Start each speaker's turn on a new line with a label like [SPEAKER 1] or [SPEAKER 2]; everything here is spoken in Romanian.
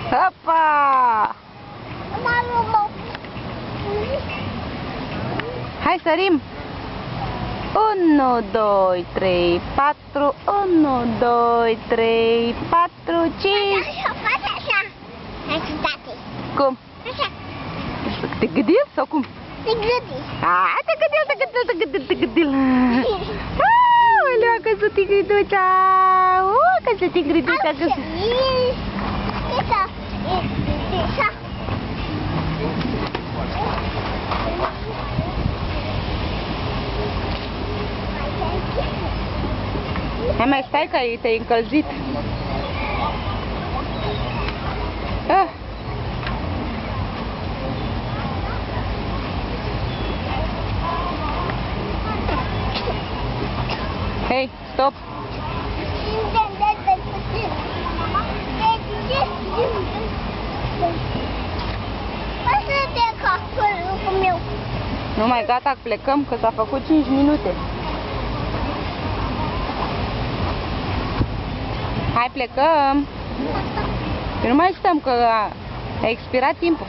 [SPEAKER 1] Hopa! Hai, sărim! 1, 2, 3, 4, 1, 2, 3, 4, 5...
[SPEAKER 2] Faci așa! Hai cu tati!
[SPEAKER 1] Cum?
[SPEAKER 2] Așa!
[SPEAKER 1] Te gâdil sau cum?
[SPEAKER 2] Te gâdi!
[SPEAKER 1] Hai, te gâdil! Aoleu, a căzut tigriduța! A căzut tigriduța! Hai, mai stai că te-ai încălzit. Hei, stop! Nu mai gata, plecăm, că s-a făcut 5 minute. Hai, plecăm! Că nu mai stăm, că a expirat timpul.